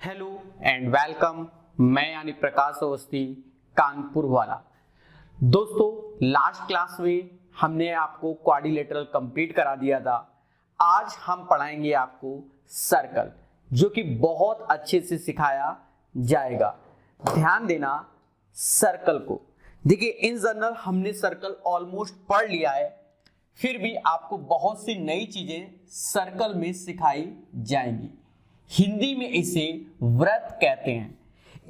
Hello and welcome. मैं यानी प्रकाश अवस्थी, कानपुर वाला। दोस्तों, लास्ट क्लास में हमने आपको क्वाड्रिलेटरल कंप्लीट करा दिया था। आज हम पढ़ाएंगे आपको सर्कल, जो कि बहुत अच्छे से सिखाया जाएगा। ध्यान देना सर्कल को। देखिए, इन जनरल हमने सर्कल ऑलमोस्ट पढ़ लिया है, फिर भी आपको बहुत सी नई चीजें सर्कल में सिखाई जाएंगी। हिंदी में इसे वृत्त कहते हैं।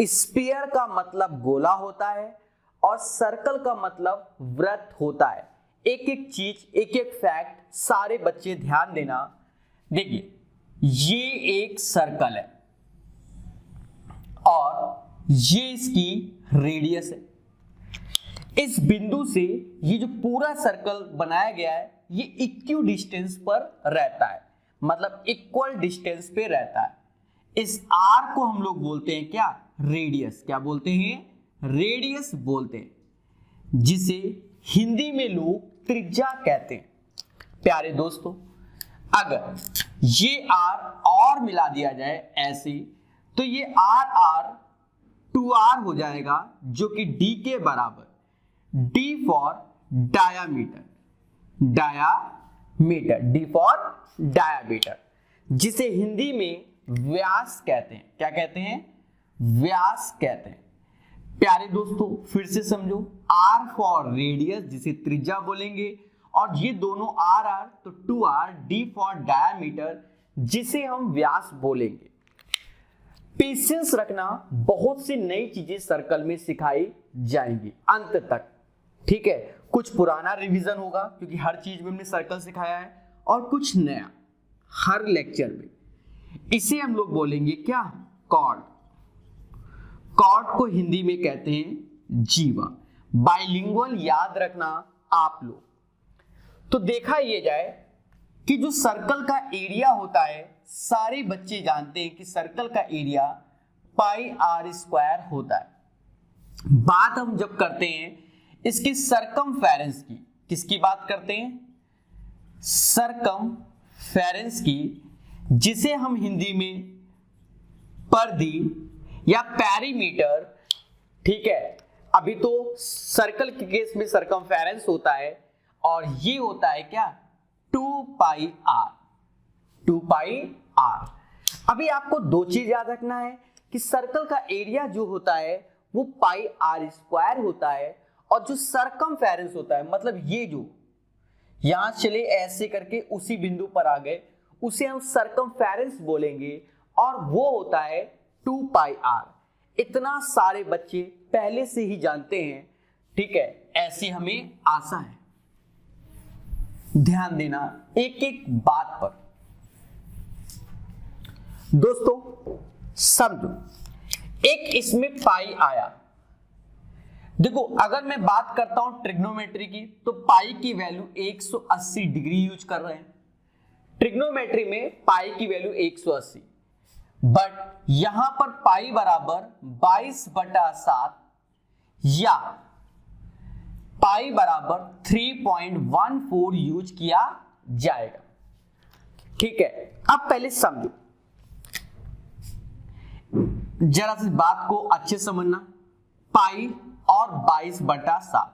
स्फीयर का मतलब गोला होता है और सर्कल का मतलब वृत्त होता है। एक एक चीज, एक एक फैक्ट सारे बच्चे ध्यान देना। देखिए, ये एक सर्कल है और ये इसकी रेडियस है। इस बिंदु से ये जो पूरा सर्कल बनाया गया है, ये इक्वल डिस्टेंस पर रहता है, मतलब इक्वल डिस्टेंस पे रहता है। इस आर को हम लोग बोलते हैं क्या? रेडियस। क्या बोलते हैं? रेडियस बोलते हैं, जिसे हिंदी में लोग त्रिज्या कहते हैं। प्यारे दोस्तों, अगर ये आर और मिला दिया जाए ऐसे, तो ये आर आर 2r हो जाएगा, जो कि d के बराबर। d for diameter, d for diameter, जिसे हिंदी में व्यास कहते हैं। क्या कहते हैं? व्यास कहते हैं। प्यारे दोस्तों, फिर से समझो, r फॉर रेडियस, जिसे त्रिज्या बोलेंगे, और ये दोनों r तो 2r, d फॉर डायामीटर, जिसे हम व्यास बोलेंगे। पेशेंस रखना, बहुत सी नई चीजें सर्कल में सिखाई जाएंगी अंत तक। ठीक है, कुछ पुराना रिवीजन होगा क्योंकि हर चीज में हमने सर्कल सिखाया है, और कुछ नया हर लेक्चर में। इसे हम लोग बोलेंगे क्या? कॉर्ड। कॉर्ड को हिंदी में कहते हैं जीवा। बाइलिंगुअल याद रखना आप लोग। तो देखा ये जाए कि जो सर्कल का एरिया होता है, सारे बच्चे जानते हैं कि सर्कल का एरिया पाई आर स्क्वायर होता है। बात हम जब करते हैं इसकी सरकमफेरेंस की, किसकी बात करते हैं? सरकमफेरेंस की, जिसे हम हिंदी में परिधि या पेरीमीटर, ठीक है, अभी तो सर्कल के केस में सरकमफेरेंस होता है, और ये होता है क्या? 2 पाई आर। अभी आपको दो चीज याद रखना है कि सर्कल का एरिया जो होता है वो पाई आर स्क्वायर होता है, और जो सरकमफेरेंस होता है, मतलब ये जो यहां चले ऐसे करके उसी बिंदु पर आ गए, उसे हम सरकमफेरेंस बोलेंगे, और वो होता है 2 पाई आर। इतना सारे बच्चे पहले से ही जानते हैं, ठीक है, ऐसी हमें आशा है। ध्यान देना एक एक बात पर। दोस्तों समझो, एक इसमें पाई आया। देखो, अगर मैं बात करता हूं ट्रिग्नोमेट्री की, तो पाई की वैल्यू 180 डिग्री यूज कर रहे हैं। ट्रिग्नोमेट्री में पाई की वैल्यू 180, बट यहां पर पाई बराबर 22/7 या पाई बराबर 3.14 यूज किया जाएगा। ठीक है, अब पहले समझो, जरा सी बात को अच्छे समझना। पाई और 22/7,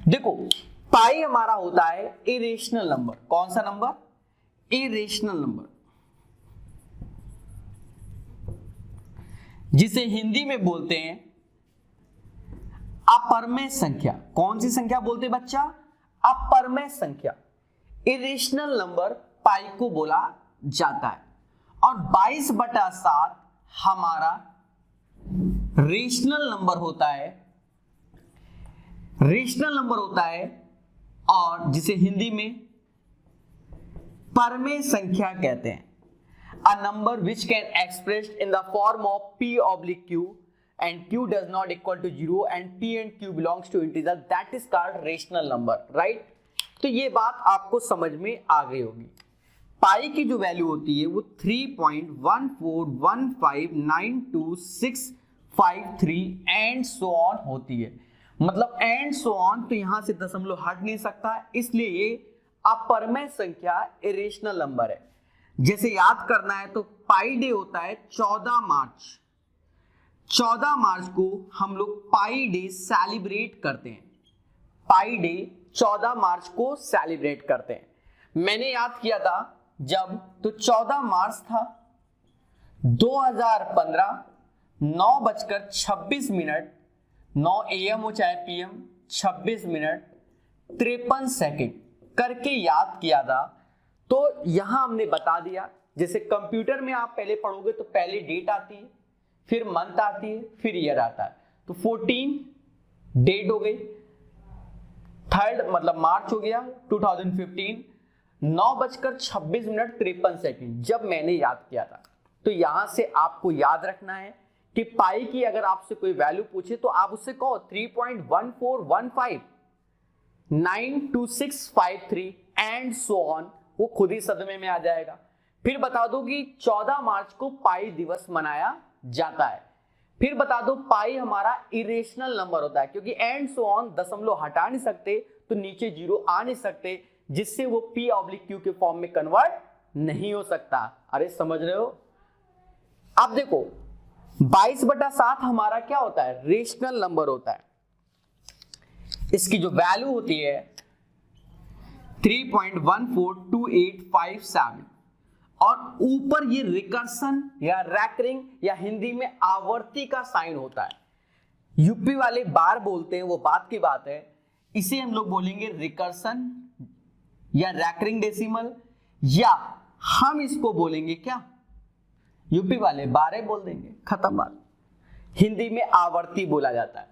देखो पाई हमारा होता है इरेशनल नंबर। कौन सा नंबर? इरेशनल नंबर, जिसे हिंदी में बोलते हैं अपरमेय संख्या। कौन सी संख्या बोलते हैं बच्चा? अपरमेय संख्या। इरेशनल नंबर पाई को बोला जाता है, और 22/7 हमारा रेशनल नंबर होता है। रेशनल नंबर होता है, और जिसे हिंदी में परमेय संख्या कहते हैं। A number which can expressed in the form of p/q and q does not equal to 0 and p and q belongs to integer, that is called rational number, right? तो ये बात आपको समझ में आ गई होगी। पाई की जो वैल्यू होती है वो 3.14159265 एंड सो ऑन होती है। मतलब एंड सो ऑन, तो यहां से दशमलव हट नहीं सकता, इसलिए ये अपरमेय संख्या इरेशनल नंबर है। जैसे याद करना है तो पाई डे होता है 14 मार्च। 14 मार्च को हम लोग पाई डे सेलिब्रेट करते हैं। पाई डे 14 मार्च को सेलिब्रेट करते हैं। मैंने याद किया था जब, तो 14 मार्च था 2015, 9:26, 9 AM हो चाहे PM, 26 मिनट 53 सेकेंड करके याद किया था। तो यहां हमने बता दिया, जैसे कंप्यूटर में आप पहले पढ़ोगे तो पहले डेट आती है, फिर मंथ आती है, फिर ईयर आता है। तो 14 डेट हो गई, 3 मतलब मार्च हो गया 2015, 9:26, 53 जब मैंने याद किया था। तो यहां से आपको याद रखना है कि पाई की अगर आपसे कोई वैल्यू पूछे तो आप उससे कहो 3.1415, 92653 एंड सो ऑन, वो खुद ही सदमे में आ जाएगा। फिर बता दो कि 14 मार्च को पाई दिवस मनाया जाता है। फिर बता दो पाई हमारा इरेशनल नंबर होता है, क्योंकि एंड सो ऑन दशमलव हटा नहीं सकते तो नीचे जीरो आ नहीं सकते, जिससे वो P/Q के फॉर्म में कन्वर्ट नहीं हो सकता। अरे समझ रहे हो? अब देखो 22/7 हमारा क्या होता है? रेशनल नंबर होता है। इसकी जो वैल्यू होती है 3.142857 और ऊपर ये रिकर्सन या रैकरिंग या हिंदी में आवर्ती का साइन होता है। यूपी वाले बार बोलते हैं, वो बात की बात है। इसे हम लोग बोलेंगे रिकर्सन या रैकरिंग डेसिमल, या हम इसको बोलेंगे क्या? यूपी वाले बारे बोल देंगे, खत्म बात। हिंदी में आवर्ती बोला जाता है।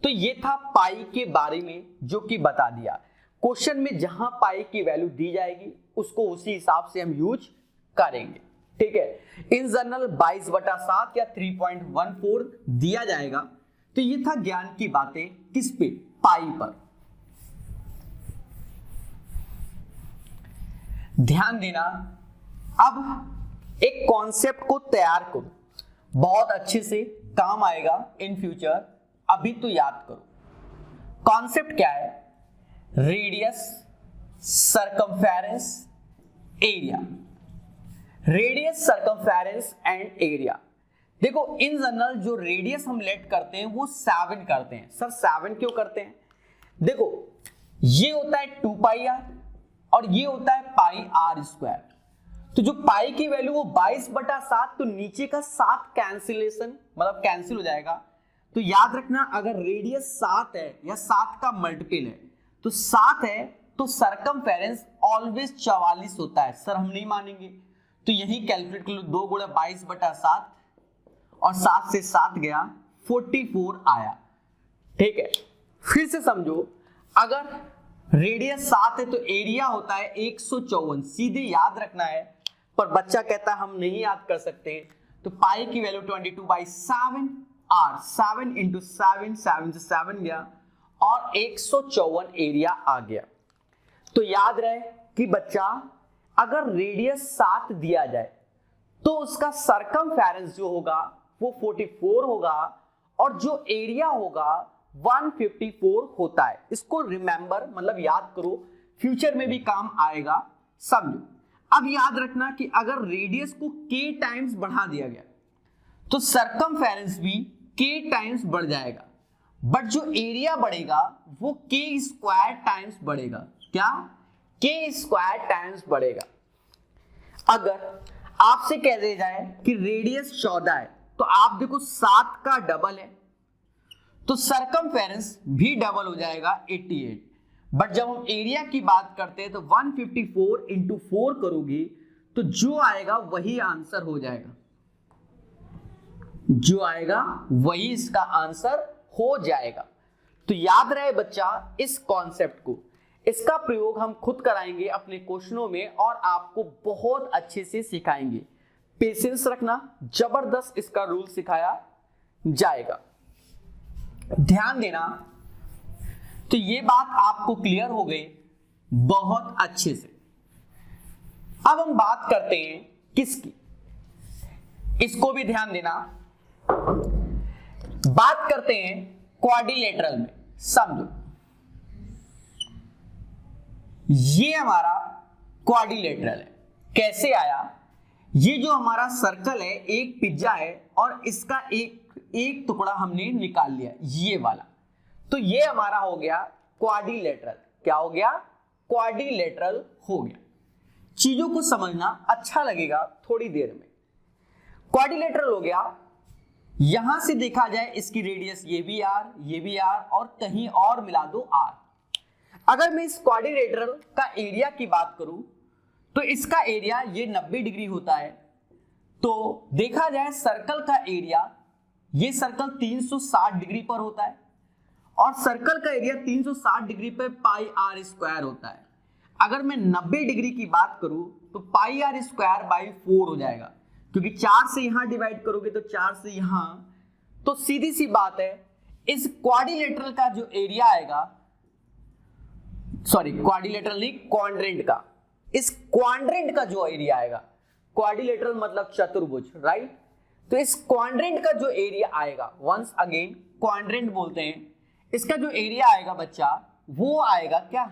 तो ये था पाई के बारे में जो कि बता दिया। क्वेश्चन में जहां पाई की वैल्यू दी जाएगी उसको उसी हिसाब से हम यूज करेंगे, ठीक है। इन जनरल 22/7 या 3.14 दिया जाएगा। तो ये था ज्ञान की बातें किस पे? पाई पर। ध्यान देना, अब एक कॉन्सेप्ट को तैयार करो, बहुत अच्छे से काम आएगा इन फ्यूचर। अभी तो याद करो कॉन्सेप्ट क्या है? Radius, circumference, area. Radius, circumference and area. देखो इन जनरल जो रेडियस हम लेट करते हैं वो 7 करते हैं। सर 7 क्यों करते हैं? देखो ये होता है 2πr और ये होता है πr²। तो जो पाई की वैल्यू वो 22/7, तो नीचे का 7 कैंसिलेशन मतलब कैंसिल हो जाएगा। तो याद रखना अगर रेडियस 7 है या 7 का मल्टीपल है तो 7 है, तो सरकमफेरेंस ऑलवेज 44 होता है। सर हम नहीं मानेंगे, तो यही कैलकुलेट कर लो, 2 गुणा 22/7 और 7 से 7 गया 44 आया, ठीक है। फिर से समझो, अगर रेडियस 7 है तो एरिया होता है 154, सीधे याद रखना है, पर बच्चा कहता है हम नहीं याद कर सकते। तो पाई की वैल्यू 22/7 r, 7 × 7, 7 से 7 गया और 154 एरिया आ गया। तो याद रहे कि बच्चा अगर रेडियस 7 दिया जाए तो उसका सरकमफेरेंस जो होगा वो 44 होगा और जो एरिया होगा 154 होता है। इसको रिमेंबर मतलब याद करो, फ्यूचर में भी काम आएगा, समझो। अब याद रखना कि अगर रेडियस को k टाइम्स बढ़ा दिया गया तो सरकमफेरेंस भी k टाइम्स बढ़ जाएगा, बट जो एरिया बढ़ेगा वो k² टाइम्स बढ़ेगा। क्या? k² टाइम्स बढ़ेगा। अगर आपसे कह दिया जाए कि रेडियस 14 है तो आप देखो 7 का डबल है तो सरकमफेरेंस भी डबल हो जाएगा 88। बट जब हम एरिया की बात करते हैं तो 154 × 4 करोगे तो जो आएगा वही आंसर हो जाएगा, जो आएगा वही इसका आंसर हो जाएगा। तो याद रहे बच्चा इस कॉन्सेप्ट को, इसका प्रयोग हम खुद कराएंगे अपने क्वेश्चनों में और आपको बहुत अच्छे से सिखाएंगे। पेशेंस रखना, जबरदस्त इसका रूल सिखाया जाएगा। ध्यान देना, तो ये बात आपको क्लियर हो गई बहुत अच्छे से। अब हम बात करते हैं किसकी, इसको भी ध्यान देना। बात करते हैं क्वाड्रिलेटरल में। समझो ये हमारा क्वाड्रिलेटरल है। कैसे आया? ये जो हमारा सर्कल है एक पिज्जा है और इसका एक टुकड़ा हमने निकाल लिया ये वाला, तो ये हमारा हो गया क्वाड्रिलेटरल। क्या हो गया? क्वाड्रिलेटरल हो गया। चीजों को समझना अच्छा लगेगा थोड़ी देर में। क्वाड्रिलेटरल हो गया। यहां से देखा जाए इसकी रेडियस ये भी आर और कहीं और मिला दो आर। अगर मैं इस क्वाड्रिलेटरल का एरिया की बात करूं तो इसका एरिया ये 90 डिग्री होता है। तो देखा जाए सर्कल का एरिया, ये सर्कल 360 डिग्री पर होता है और सर्कल का एरिया 360 डिग्री पे पाई आर स्क्वायर होता है। अगर मैं 90 डिग्री की बात करूं तो पाई आर स्क्वायर बाई 4 हो जाएगा, क्योंकि 4 से यहां डिवाइड करोगे तो 4 से यहां, तो सीधी सी बात है इस क्वाड्रिलेटरल का जो एरिया आएगा, सॉरी क्वाड्रिलेटरल नहीं, क्वाड्रेंट का, इस क्वाड्रेंट का जो एरिया आएगा, क्वाड्रिलेटरल मतलब चतुर्भुज, राइट? तो इस क्वाड्रेंट का जो एरिया आएगा, वंस अगेन क्वाड्रेंट बोलते हैं, इसका जो एरिया आएगा बच्चा वो आएगा क्या?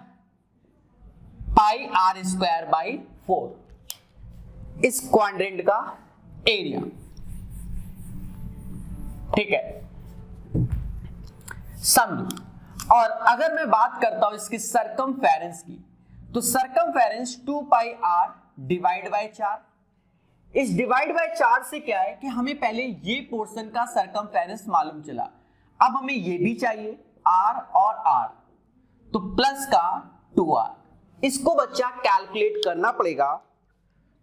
पाई आर स्क्वायर बाई 4, इस क्वाड्रेंट का एरिया। ठीक है, समझो। और अगर मैं बात करता हूं इसकी सरकमफेरेंस की, तो circumference 2 pi R divide by 4। इस डिवाइड बाय 4 से क्या है कि हमें पहले ये पोर्शन का सरकमफेरेंस मालूम चला, अब हमें ये भी चाहिए आर और आर, तो प्लस का 2r। इसको बच्चा कैलकुलेट करना पड़ेगा,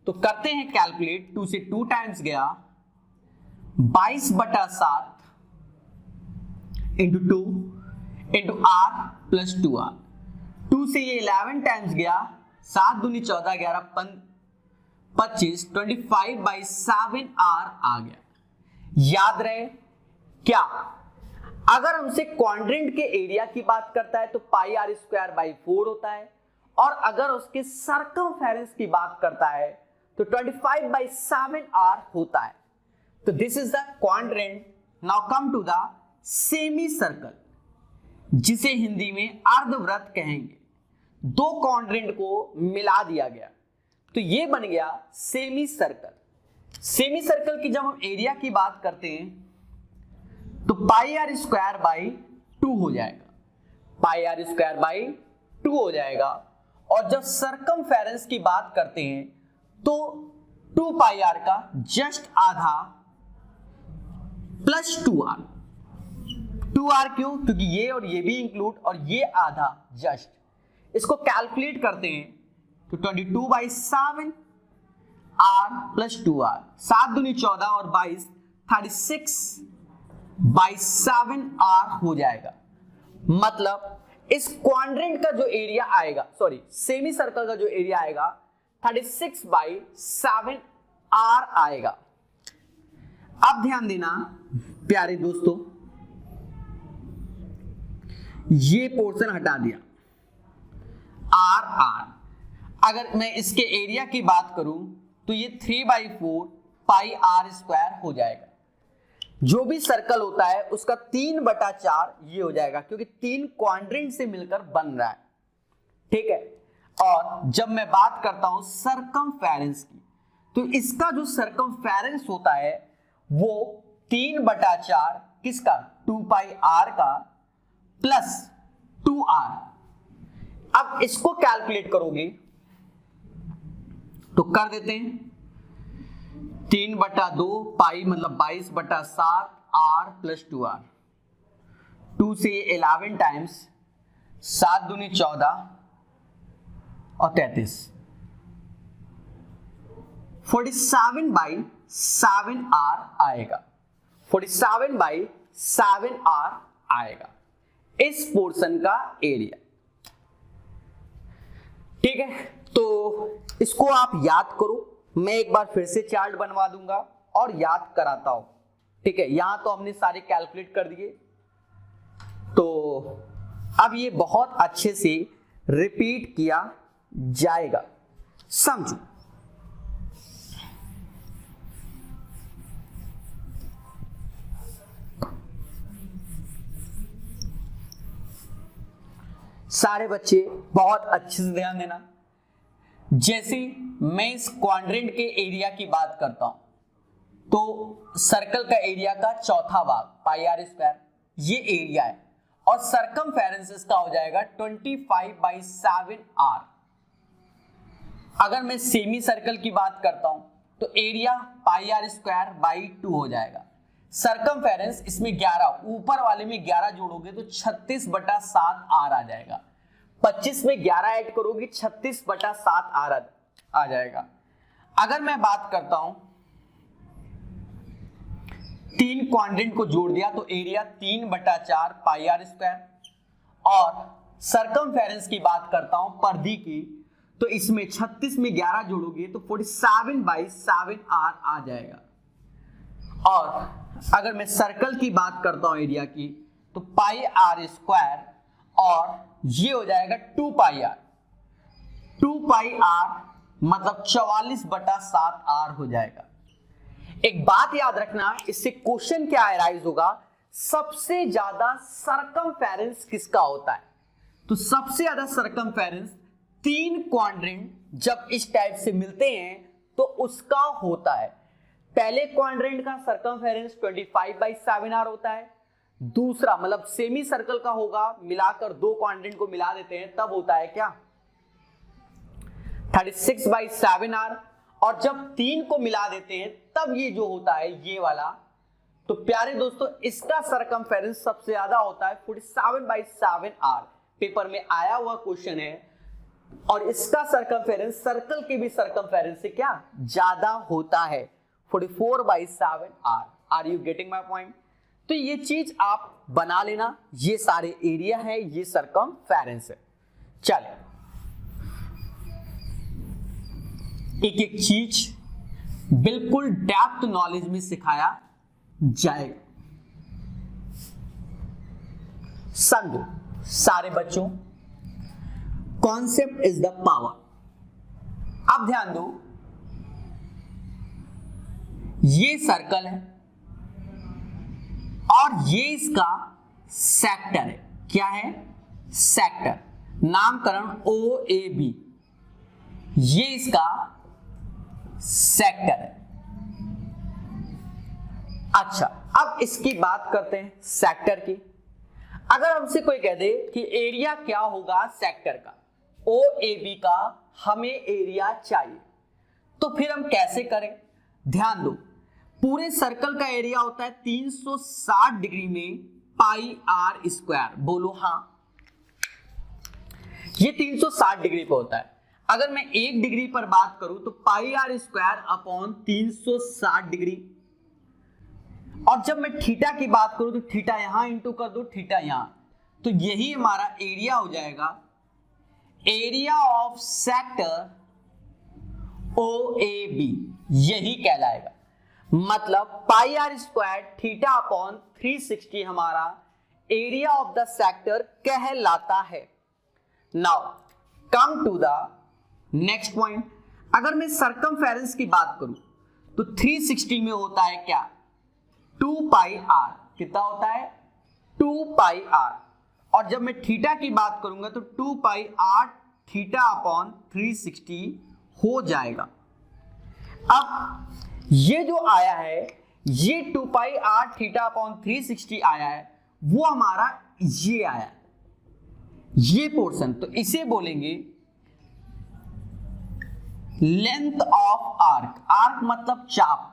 तो करते हैं कैलकुलेट। 2 से 2 टाइम्स गया 22/7 into 2 into are plus 2r। 2 से ये 11 टाइम्स गया, 7 दूनी 14, 11 25, 25/7 आर आ गया। याद रहे क्या? अगर हमसे क्वाड्रेंट के एरिया की बात करता है तो पाई आर स्क्वायर बाई 4 होता है, और अगर उसके सरकमफेरेंस की बात करता है तो 25/7 आर होता है। तो this is the quadrant. Now come to the semi circle, जिसे हिंदी में अर्धवृत्त कहेंगे। दो क्वाड्रेंट को मिला दिया गया तो ये बन गया सेमी सर्कल। सेमी सर्कल की जब हम एरिया की बात करते हैं तो पाई आर स्क्वायर बाई 2 हो जाएगा, पाई आर स्क्वायर बाई 2 हो जाएगा। और जब सरकमफेरेंस की बात करते हैं तो 2 पाई आर का जस्ट आधा प्लस 2r। 2r क्यों? क्योंकि ये और ये भी इंक्लूड, और ये आधा जस्ट। इसको कैलकुलेट करते हैं तो 22/7 r प्लस 2r, 7 दूनी 14 और 22, 36/7 r हो जाएगा। मतलब इस क्वाड्रेंट का जो एरिया आएगा, सॉरी सेमी सर्कल का जो एरिया आएगा 36/7 r आएगा। अब ध्यान देना प्यारे दोस्तों, ये पोर्शन हटा दिया r। अगर मैं इसके एरिया की बात करूं तो ये 3/4 पाई आर स्क्वायर हो जाएगा। जो भी सर्कल होता है उसका 3/4 ये हो जाएगा, क्योंकि 3 क्वाड्रेंट से मिलकर बन रहा है। ठीक है, और जब मैं बात करता हूं सरकमफेरेंस की, तो इसका जो सरकमफेरेंस होता है वो 3/4 किसका? 2 पाई आर का प्लस 2r। अब इसको कैलकुलेट करोगे तो कर देते हैं 3/2 पाई मतलब 22/7 r प्लस 2r। 2 से 11 टाइम्स, 7 दूनी 14 और 33, 47/7 r आएगा। 47/7 r आएगा इस पोर्शन का एरिया। ठीक है, तो इसको आप याद करो। मैं एक बार फिर से चार्ट बनवा दूंगा और याद कराता हूं। ठीक है, यहां तो हमने सारे कैलकुलेट कर दिए, तो अब ये बहुत अच्छे से रिपीट किया जाएगा। समझो, सारे बच्चे बहुत अच्छे से ध्यान देना। जैसे मैं इस क्वाड्रेंट के एरिया की बात करता हूं तो सर्कल का एरिया का चौथा भाग पाई आर स्क्वायर ये एरिया है और सरकमफेरेंस इसका हो जाएगा 25/7 आर। अगर मैं सेमी सर्कल की बात करता हूं तो area pi are square by 2 हो जाएगा। सरकमफेरेंस इसमें 11, ऊपर वाले में 11 जोड़ोगे तो 36/7 आर आ जाएगा। 25 में 11 ऐड करोगे 36/7 आर आ जाएगा। अगर मैं बात करता हूं 3 क्वाड्रेंट को जोड़ दिया तो एरिया 3/4 पाई आर स्क्वायर और सरकमफेरेंस की बात करता हूं परिधि की तो इसमें 36 में 11 जोड़ोगे तो 47/7 आर आ जाएगा। और अगर मैं सर्कल की बात करता हूं एरिया की तो पाई आर स्क्वायर और ये हो जाएगा 2 पाई आर, 2 पाई आर मतलब 44/7 आर हो जाएगा। एक बात याद रखना, इससे क्वेश्चन क्या अराइज होगा, सबसे ज्यादा सरकमफेरेंस किसका होता है? तो सबसे ज्यादा सरकमफेरेंस 3 क्वाड्रेंट जब इस टाइप से मिलते हैं तो उसका होता है। पहले क्वाड्रेंट का सरकमफेरेंस 25/7 आर होता है, दूसरा मतलब सेमी सर्कल का होगा, मिलाकर 2 क्वाड्रेंट को मिला देते हैं तब होता है क्या 36/7 आर, और जब 3 को मिला देते हैं तब ये जो होता है ये वाला, तो प्यारे दोस्तों इसका सरकमफेरेंस सबसे ज्यादा होता है 47/7 आर। पेपर में आया हुआ क्वेश्चन है और इसका सरकमफेरेंस सर्कल के भी सरकमफेरेंस से क्या ज्यादा होता है 44/7 R. Are you getting my point? तो ये चीज आप बना लेना, ये सारे एरिया है, ये सरकमफेरेंस है। चलिए एक एक चीज बिल्कुल डेप्थ नॉलेज में सिखाया जाएगा। समझो सारे बच्चों, कॉन्सेप्ट इज द पावर। अब ध्यान दो, ये सर्कल है और ये इसका सेक्टर है। क्या है? सेक्टर, नामकरण OAB, ये इसका सेक्टर है। अच्छा, अब इसकी बात करते हैं सेक्टर की। अगर हमसे कोई कह दे कि एरिया क्या होगा सेक्टर का, OAB का हमें एरिया चाहिए, तो फिर हम कैसे करें? ध्यान दो, पूरे सर्कल का एरिया होता है 360 डिग्री में पाई आर स्क्वायर। बोलो हाँ, ये 360 डिग्री पे होता है। अगर मैं 1 डिग्री पर बात करूं तो pi are square upon 360 degree, और जब मैं थीटा की बात करूं तो थीटा यहां इंटू कर दो, थीटा यहां, तो यही हमारा एरिया हो जाएगा, एरिया ऑफ सेक्टर OAB, यही कहलाएगा। मतलब pi are square theta upon 360 हमारा एरिया ऑफ द सेक्टर कहलाता है। Now come to the next point. अगर मैं सरकमफेरेंस की बात करूं तो 360 में होता है क्या 2 पाई आर। कितना होता है? 2 पाई आर। और जब मैं थीटा की बात करूंगा तो 2 पाई आर थीटा अपॉन 360 हो जाएगा। अब ये जो आया है, ये 2 पाई आर थीटा अपॉन 360 आया है, वो हमारा ये आया, ये पोर्शन, तो इसे बोलेंगे लेंथ ऑफ आर्क। आर्क मतलब चाप,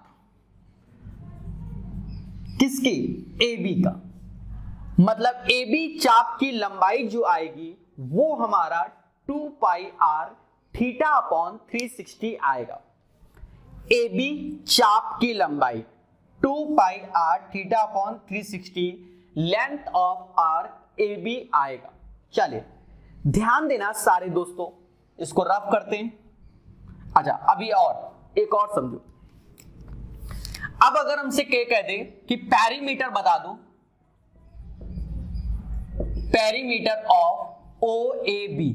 किसकी? AB का। मतलब AB चाप की लंबाई जो आएगी वो हमारा 2 पाई आर थीटा अपॉन 360 आएगा। AB चाप की लंबाई 2 pi are theta upon 360, length of arc AB आएगा। चलिए ध्यान देना सारे दोस्तों, इसको रफ करते हैं। अच्छा, अभी और एक और समझो। अब अगर हमसे क्या कह दे कि पेरीमीटर बता दो, पेरीमीटर ऑफ OAB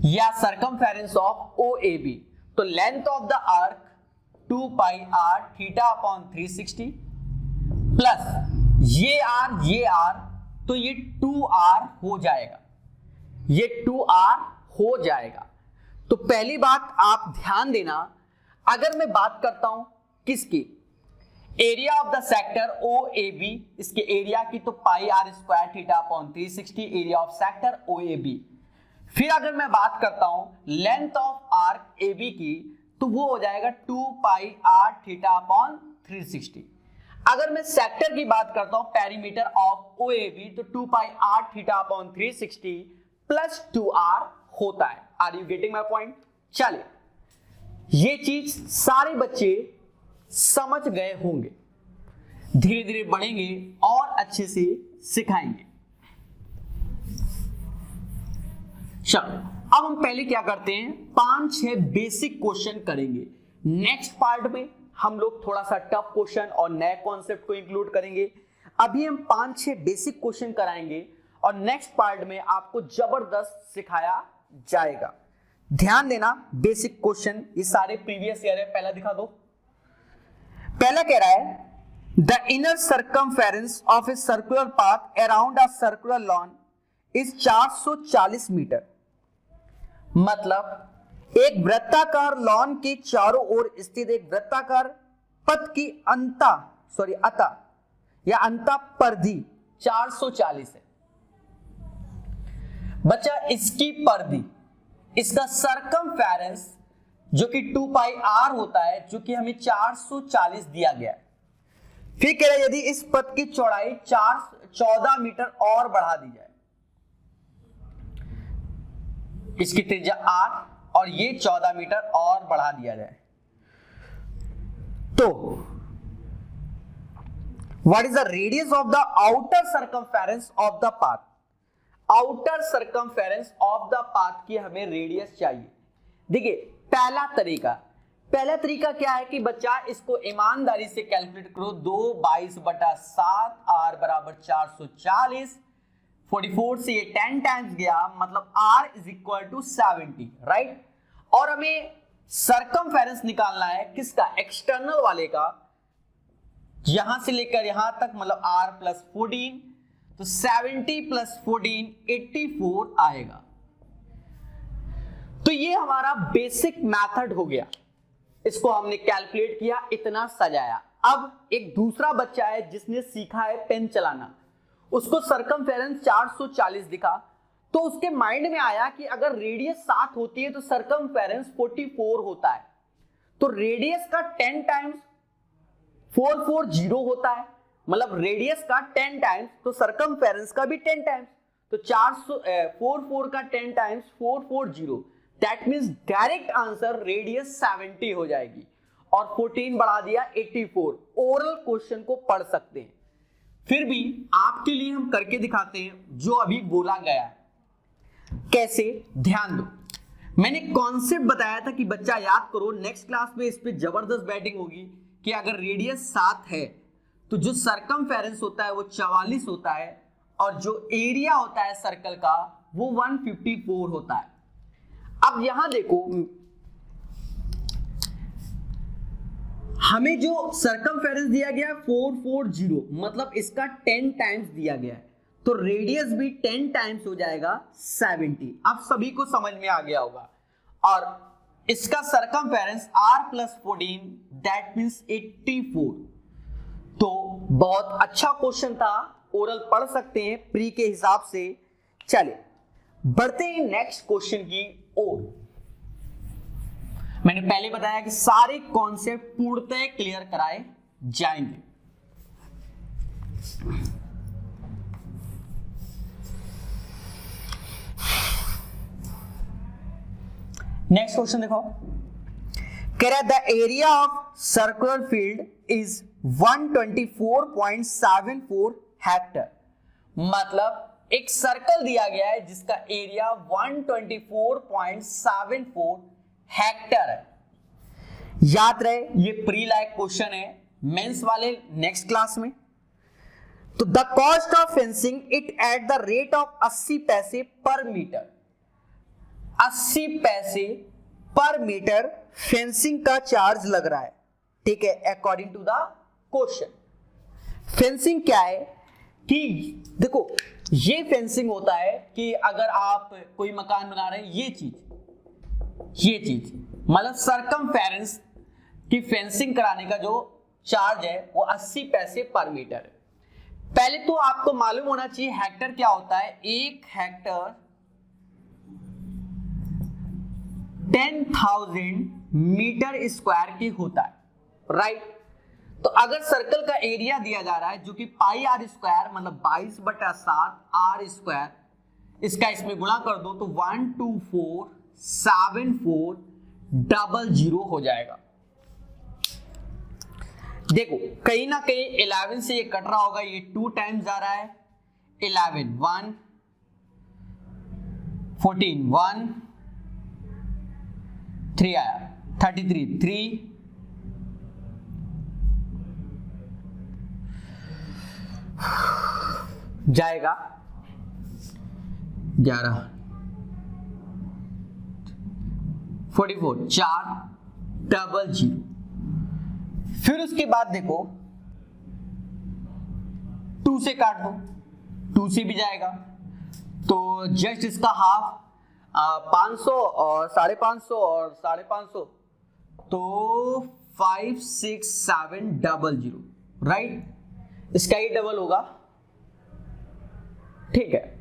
या सरकमफेरेंस ऑफ OAB, तो length of the arc 2 pi are theta upon 360 plus ये आर, तो ये 2R हो जाएगा, ये 2R हो जाएगा। तो पहली बात आप ध्यान देना, अगर मैं बात करता हूं किसकी, area of the sector O A B, इसके एरिया की तो pi are square theta upon 360 area of sector O A B. फिर अगर मैं बात करता हूं length of arc A B की, तो वो हो जाएगा 2 पाई आर थीटा अपॉन 360। अगर मैं सेक्टर की बात करता हूं perimeter of O A B, तो 2 pi are theta upon 360 plus 2r होता है। Are you getting my point? चलिए, ये चीज सारे बच्चे समझ गए होंगे, धीरे धीरे बढ़ेंगे और अच्छे से सिखाएंगे। चलो, अब हम पहले क्या करते हैं, 5-6 बेसिक क्वेश्चन करेंगे। नेक्स्ट पार्ट में हम लोग थोड़ा सा टफ क्वेश्चन और नए कॉन्सेप्ट को इंक्लूड करेंगे। अभी हम 5-6 बेसिक क्वेश्चन कराएंगे और नेक्स्ट पार्ट में आपको जबरदस्त सिखाया जाएगा। ध्यान देना, बेसिक क्वेश्चन ये सारे प्रीवियस ईयर है। पहला दिखा दो। पहला कह रहा है the inner circumference of a circular path around a circular lawn is 440 metre. मतलब एक वृत्ताकार लॉन के चारों ओर स्थित एक वृत्ताकार पथ की अतः या अंता परिधि 440 है। बच्चा, इसकी परिधि, इसका सर्कमफेरेंस जो कि 2 पाई आर होता है, जो कि हमें 440 दिया गया है। फिर कह रहा है यदि इस पथ की चौड़ाई 14 मीटर और बढ़ा दी जाए, इसकी त्रिज्या r और ये 14 मीटर और बढ़ा दिया जाए, तो what is the radius of the outer circumference of the path. Outer circumference of the path की हमें रेडियस चाहिए। देखिए, पहला तरीका क्या है कि बच्चा इसको ईमानदारी से कैलकुलेट करो। 2/22/7 r बराबर 440, 44 से ये 10 टाइम्स गया, मतलब r is equal to 70, right. और हमें सर्कमफेरेंस निकालना है किसका, एक्सटर्नल वाले का, यहां से लेकर यहां तक, मतलब r प्लस 14, तो 70 प्लस 14 84 आएगा। तो ये हमारा बेसिक मेथड हो गया, इसको हमने कैलकुलेट किया, इतना सजाया। अब एक दूसरा बच्चा है जिसने सीखा है पेन चलाना, उसको सर्कमफेरेंस 440 दिखा, तो उसके माइंड में आया कि अगर रेडियस 7 होती है तो सर्कमफेरेंस 44 होता है, तो रेडियस का 10 टाइम्स 440 होता है, मतलब रेडियस का 10 टाइम्स तो सर्कमफेरेंस का भी 10 टाइम्स, तो 44 का 10 times 440, that means direct answer radius 70 हो जाएगी और 14 बढ़ा दिया 84। ओरल क्वेश्चन को पढ़ सकते हैं। फिर भी आपके लिए हम करके दिखाते हैं जो अभी बोला गया है। कैसे, ध्यान दो, मैंने कॉन्सेप्ट बताया था कि बच्चा याद करो, नेक्स्ट क्लास में इस पे जबरदस्त बैटिंग होगी कि अगर रेडियस 7 है तो जो सर्कमफेरेंस होता है वो 44 होता है और जो एरिया होता है सर्कल का वो 154 होता है। अब यहां देखो, हमें जो सर्कमफेरेंस दिया गया है 440, मतलब इसका 10 टाइम्स दिया गया है, तो रेडियस भी 10 टाइम्स हो जाएगा 70। अब सभी को समझ में आ गया होगा। और इसका circumference r plus 14, that means 84। तो बहुत अच्छा क्वेश्चन था, ओरल पढ़ सकते हैं प्री के हिसाब से। चलिए बढ़ते हैं नेक्स्ट क्वेश्चन की ओर। मैंने पहले बताया कि सारे कॉन्सेप्ट पूर्णतः क्लियर कराए जाएंगे। नेक्स्ट क्वेश्चन देखो, कह रहा है the area of circular field is 124.74 Hector. मतलब एक सर्कल दिया गया है जिसका एरिया 124.74 हेक्टर है। याद रहे ये प्री लाइक क्वेश्चन है, मेंस वाले नेक्स्ट क्लास में। तो the cost of fencing it at the rate of 80 पैसे पर मीटर। 80 पैसे पर मीटर फेंसिंग का चार्ज लग रहा है, ठीक है, according to the question. Fencing क्या है कि देखो, ये फेंसिंग होता है कि अगर आप कोई मकान बना रहे हैं, ये चीज ये चीज मतलब सरकमफेरेंस की फेंसिंग कराने का जो चार्ज है वो 80 पैसे पर मीटर है। पहले तो आपको मालूम होना चाहिए हेक्टर क्या होता है। एक हेक्टर 10,000 मीटर स्क्वायर की होता है, राइट। तो अगर सर्कल का एरिया दिया जा रहा है जो कि पाई आर स्क्वायर मतलब 22/7 आर स्क्वायर, इसका इसमें गुणा कर दो तो 1247400 हो जाएगा। देखो कहीं ना कहीं 11 से ये कट रहा होगा, ये 2 टाइम्स जा रहा है, 11 1 14 1 3 आया 33 3 जाएगा 11 44 400। फिर उसके बाद देखो 2 से काट दो, 2 से भी जाएगा तो जस्ट इसका हाफ 500 और 550 और 550 तो 56700, राइट। इसका ही डबल होगा, ठीक है।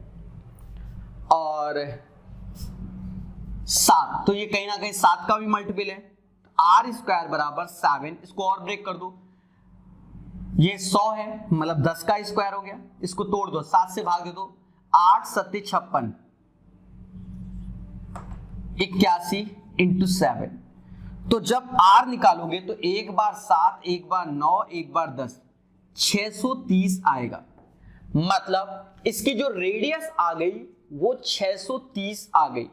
और 7 तो ये कहीं ना कहीं 7 का भी मल्टीपल है, आर स्क्वायर बराबर 7। इसको और ब्रेक कर दो, ये 100 है मतलब 10 का स्क्वायर हो गया, इसको तोड़ दो 7 से भाग दे दो, 8 7 56 81 × 7। तो जब आर निकालोगे तो एक बार 7 एक बार 9 एक बार 10 630 आएगा। मतलब इसकी जो रेडियस आ गई वो 630 आ गई।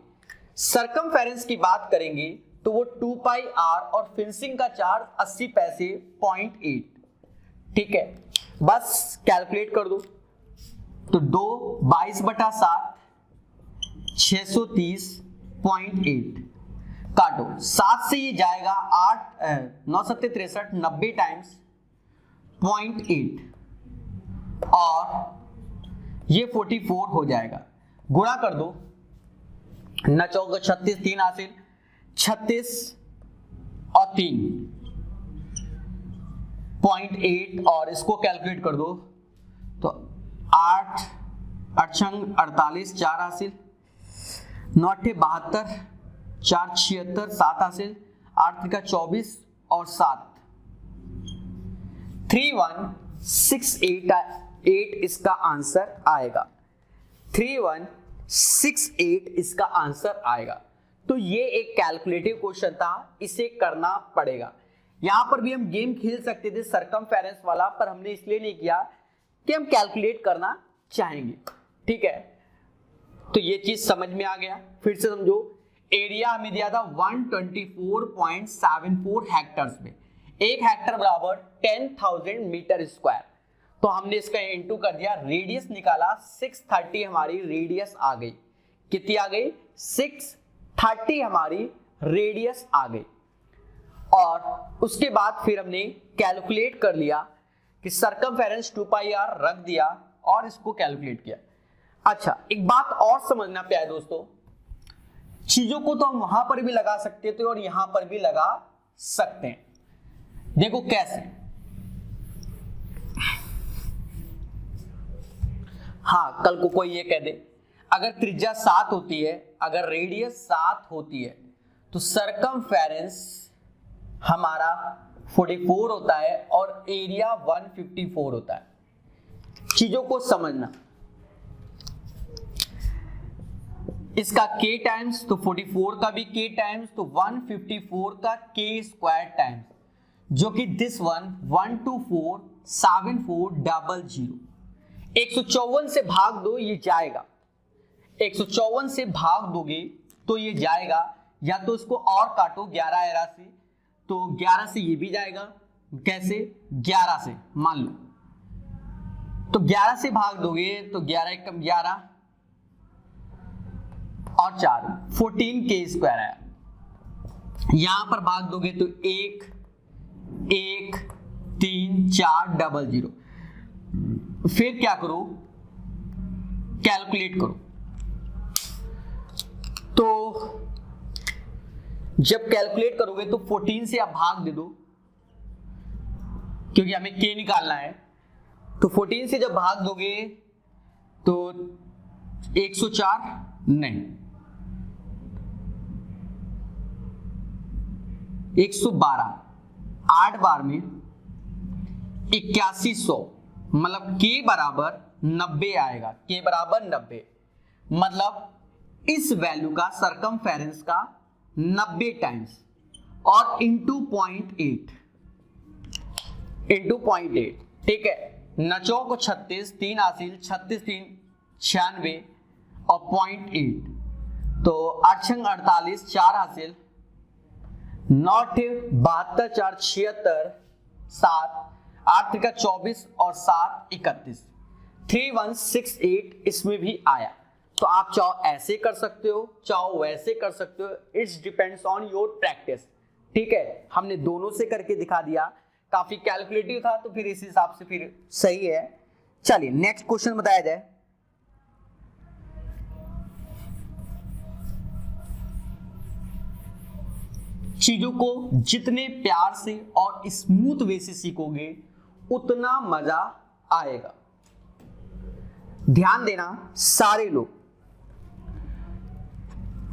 सरकमफेरेंस की बात करेंगे तो वो 2 पाई आर और फेंसिंग का चार्ज 80 पैसे 0.8, ठीक है। बस कैलकुलेट कर दो तो 2 22/7 630.8 काटो, 7 से ये जाएगा 8 9 7 63 90 टाइम्स 0.8 और ये 44 हो जाएगा। गुणा कर दो, न चौक 36 3 हासिल 36 और 3 0.8 और इसको कैलकुलेट कर दो तो 8 8 48 4 हासिल 9 72 4 76 7 हासिल 8 24 और 7 3168 इसका आंसर आएगा। 3168 इसका आंसर आएगा। तो ये एक कैलकुलेटिव क्वेश्चन था, इसे करना पड़ेगा। यहां पर भी हम गेम खेल सकते थे सरकमफेरेंस वाला, पर हमने इसलिए नहीं किया कि हम कैलकुलेट करना चाहेंगे, ठीक है। तो ये चीज समझ में आ गया। फिर से समझो, एरिया हमें दिया था 124.74 हेक्टर्स में, एक हेक्टर बराबर 10,000 मीटर स्क्वायर। तो हमने इसका इंटू कर दिया, रेडियस निकाला 630 हमारी रेडियस आ गई। कितनी आ गई? 630 हमारी रेडियस आ गई। और उसके बाद फिर हमने कैलकुलेट कर लिया कि सरकमफेरेंस 2 पाई आर रख दिया और इसको कैलकुलेट किया। अच्छा, एक बात और समझना प्यारे दोस्तों, चीजों को तो हम वहां पर भी लगा सकते थे और यहां पर भी लगा सकते हैं। देखो कैसे। हाँ, कल को कोई ये कह दे अगर त्रिज्या 7 होती है, अगर रेडियस 7 होती है तो सरकमफेरेंस हमारा 44 होता है और एरिया 154 होता है। चीजों को समझना, इसका k टाइम्स तो 44 का भी k टाइम्स तो 154 का k स्क्वायर टाइम्स, जो कि दिस वन 1247400। 154 से भाग दो, ये जाएगा। 154 से भाग दोगे तो ये जाएगा, या तो इसको और काटो 11 11 से, तो 11 से ये भी जाएगा। कैसे? 11 से मान लो, तो 11 से भाग दोगे तो 11 एकम 11 और 4 14 के स्क्वायर आया। यहां पर भाग दोगे तो 1 1 3 4 00। फिर क्या करो? कैलकुलेट करो। तो जब कैलकुलेट करोगे तो 14 से आप भाग दे दो, क्योंकि हमें k निकालना है। तो 14 से जब भाग दोगे तो 104 नहीं, 112, 8 बार में 8100, मतलब k बराबर 90 आएगा। k बराबर 90, मतलब इस वैल्यू का सरकमफेरेंस का 90 टाइम्स और इंटू 0.8, ठीक है। 9 को 36, 3 हासिल, 36 3 96 और 0.8, तो 8 छंग 48, 4 हासिल, 9 72 4 76 7, 8 त्रिका 24 और 7 31, 3168 इसमें भी आया। तो आप चाहो ऐसे कर सकते हो, चाहो वैसे कर सकते हो, it's depends on your practice, ठीक है। हमने दोनों से करके दिखा दिया, काफी कैलकुलेटिव था, तो फिर इस हिसाब से फिर सही है। चलिए नेक्स्ट क्वेश्चन बताया जाए। चीजों को जितने प्यार से और स्मूथ वे से सीखोगे उतना मजा आएगा। ध्यान देना सारे लोग।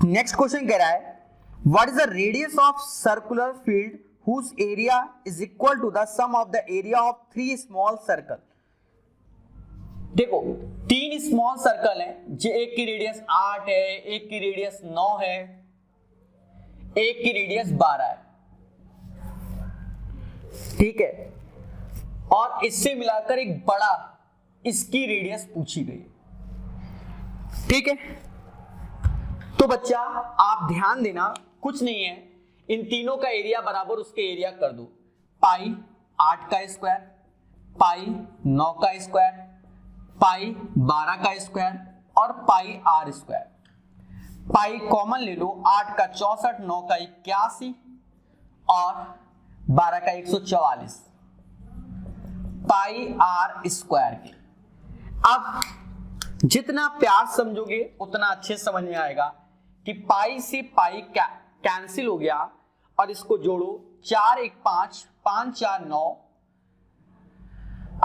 नेक्स्ट क्वेश्चन कह रहा है, what is the radius of circular field whose area is equal to the sum of the area of 3 small circle। देखो 3 स्मॉल सर्कल हैं, जो एक की रेडियस 8 है, एक की रेडियस 9 है, एक की रेडियस 12 है, ठीक है। और इससे मिलाकर एक बड़ा इसकी रेडियस पूछी गई, ठीक है। तो बच्चा आप ध्यान देना, कुछ नहीं है, इन तीनों का एरिया बराबर उसके एरिया कर दो। पाई 8 का स्क्वायर, पाई 9 का स्क्वायर, पाई 12 का स्क्वायर और पाई r स्क्वायर। पाई कॉमन ले लो, 8 का 64, 9 का 81 और 12 का 144, पाई r स्क्वायर के। अब जितना प्यार समझोगे उतना अच्छे समझ में आएगा कि पाई से पाई कैंसिल हो गया और इसको जोड़ो, 4 1 5, 5 4 9,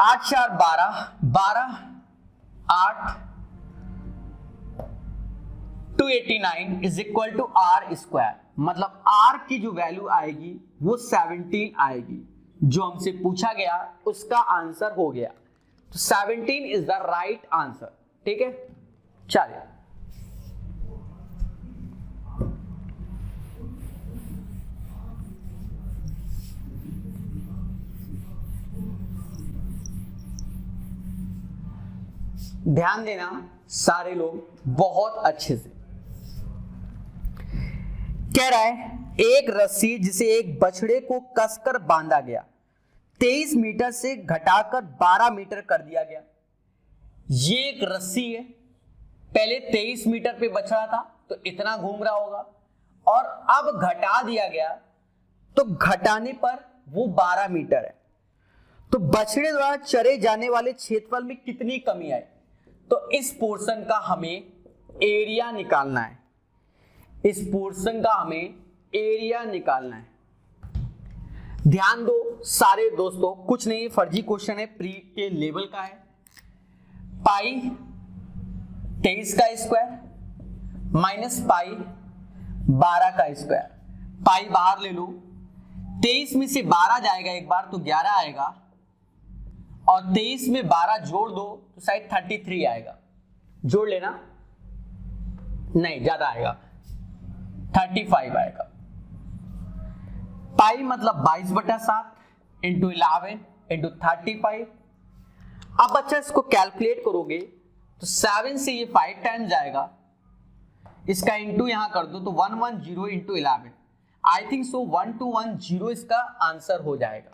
8 4 12, 12 8 289 is equal to R square. मतलब आर की जो वैल्यू आएगी वो 17 आएगी, जो हमसे पूछा गया उसका आंसर हो गया। तो 17 इज द राइट आंसर, ठीक है। चलिए ध्यान देना सारे लोग बहुत अच्छे से। कह रहा है, एक रस्सी जिसे एक बछड़े को कसकर बांधा गया 23 मीटर से घटाकर 12 मीटर कर दिया गया। ये एक रस्सी है, पहले 23 मीटर पे बछड़ा था तो इतना घूम रहा होगा, और अब घटा दिया गया तो घटाने पर वो 12 मीटर है। तो बछड़े द्वारा चरे जाने वाले क्षेत्रफल में कितनी कमी आई? तो इस पोर्शन का हमें एरिया निकालना है, इस पोर्शन का हमें एरिया निकालना है। ध्यान दो सारे दोस्तों, कुछ नहीं फर्जी क्वेश्चन है, प्री के लेवल का है। पाई 23 का स्क्वायर माइनस पाई 12 का स्क्वायर, पाई बाहर ले लो, 23 में से 12 जाएगा एक बार तो 11 आएगा, और 23 में 12 जोड़ दो तो शायद 33 आएगा। जोड़ लेना, नहीं ज्यादा आएगा, 35 आएगा। पाई मतलब 22/7 इंटू 11 इंटू 35। अब बच्चा इसको कैलकुलेट करोगे तो 7 से ये 5 टाइम जाएगा, इसका इंटू यहां कर दो तो 110 इंटू 11। आई थिंक सो 1210 इसका आंसर हो जाएगा,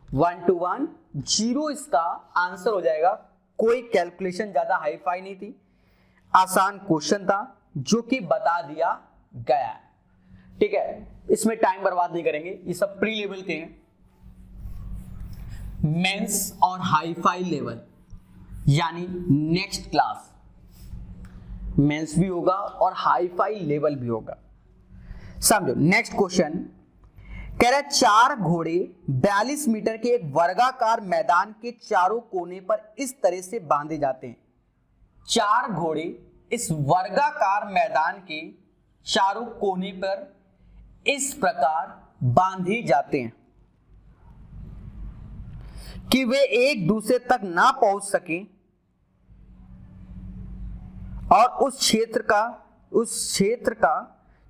1210 इसका आंसर हो जाएगा। कोई कैलकुलेशन ज्यादा हाई फाई नहीं थी, आसान क्वेश्चन था जो कि बता दिया गया है, ठीक है। इसमें टाइम बर्बाद नहीं करेंगे, ये सब प्री लेवल के हैं। मेंस और हाई फाई लेवल यानी नेक्स्ट क्लास मेंस भी होगा और हाई फाई लेवल भी होगा। समझो नेक्स्ट क्वेश्चन कह रहा है 4 घोड़े 42 मीटर के एक वर्गाकार मैदान के चारों कोने पर इस तरह से बांधे जाते हैं। 4 घोड़े इस वर्गाकार मैदान के चारों कोने पर इस प्रकार बांधे जाते हैं कि वे एक दूसरे तक ना पहुंच सकें और उस क्षेत्र का